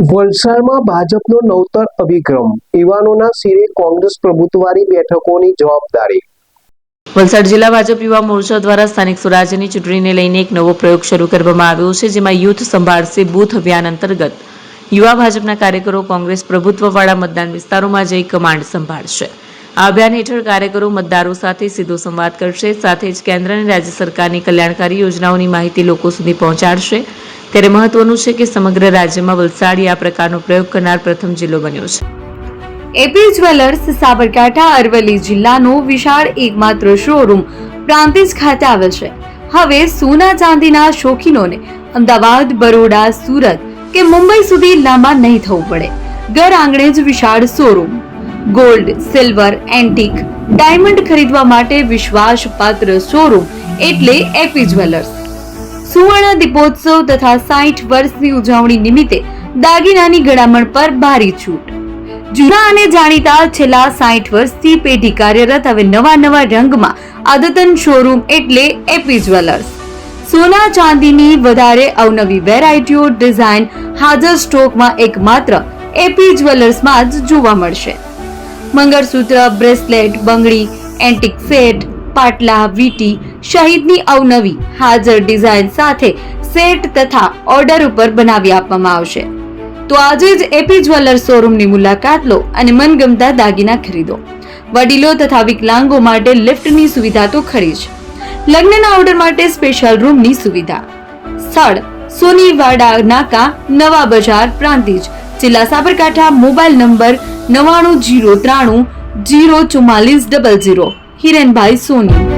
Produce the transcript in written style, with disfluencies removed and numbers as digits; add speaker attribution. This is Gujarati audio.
Speaker 1: વલસાડમાં ભાજપનો નવતર અભિગમ, યુવાનોના શિરે કોંગ્રેસ પ્રભુત્વવાળી બેઠકોની જવાબદારી.
Speaker 2: વલસાડ જિલ્લા ભાજપ યુવા મોરચા દ્વારા સ્થાનિક સ્વરાજ્યની ચૂંટણીને લઈને એક નવો પ્રયોગ શરૂ કરવામાં આવ્યો છે, જેમાં યુથ સંભાળશે બૂથ અભિયાન અંતર્ગત યુવા ભાજપના કાર્યકરો કોંગ્રેસ પ્રભુત્વવાળા મતદાન વિસ્તારોમાં જઈ કમાન્ડ સંભાળશે. આ અભિયાન હેઠળ કાર્યકરો મતદારો સાથે સીધો સંવાદ કરશે, સાથે જ કેન્દ્ર અને રાજ્ય સરકારની કલ્યાણકારી યોજનાઓની માહિતી લોકો સુધી પહોંચાડશે. ત્યારે મહત્વનું છે કે સમગ્ર રાજ્યમાં વલસાડ આ પ્રકારનો પ્રયોગ કરનાર પ્રથમ જિલ્લો બન્યો છે.
Speaker 3: એપી જ્વેલર્સ સાબરકાંઠા અરવલ્લી જિલ્લાનો વિશાળ એકમાત્ર શોરૂમ પ્રાંતિજ ખાતે આવેલ છે. હવે સોના ચાંદીના શોખીનોને અમદાવાદ, બરોડા, સુરત કે મુંબઈ સુધી લાંબા નહીં થવું પડે. ઘર આંગણે જ વિશાળ showroom. Gold, silver, antique, diamond ખરીદવા માટે વિશ્વાસપાત્ર શોરૂમ એટલે એપી જ્વેલર્સ. સુવર્ણ દીપોત્સવ તથા 60 વર્ષની ઉજવણી નિમિત્તે દાગીનાની ગળામણ પર ભારી છૂટ. જૂના અને જાણીતા છેલ્લા 60 વર્ષથી પેઢી કાર્યરત હવે નવા રંગમાં અદ્યતન શોરૂમ એટલે એપી જ્વેલર્સ. સોના ચાંદીની વધારે અવનવી વેરાયટીઓ, ડિઝાઇન હાજર સ્ટોકમાં એકમાત્ર એપી જ્વેલર્સમાં જ જોવા મળશે. મંગળસૂત્ર, બ્રેસલેટ, બંગડી, એન્ટિક સેટ, પાટલા, વીટી સહિતની અવનવી હાજર ડિઝાઇન સાથે સેટ તથા ઓર્ડર ઉપર બનાવી આપવામાં આવશે. તો આજે જ એપી જ્વેલર્સ શોરૂમની મુલાકાત લો અને મનગમતા દાગીના ખરીદો. વડીલો તથા વિકલાંગો માટે લિફ્ટની સુવિધા તો ખરી જ. લગ્નના ઓર્ડર માટે સ્પેશિયલ રૂમની સુવિધા. સ્થળ સોનીવાડા નાકા, નવા બજાર, પ્રાંતિજ, જિલ્લા સાબરકાંઠા. Mobile number 9903 04400. હિરેનભાઈ સોની.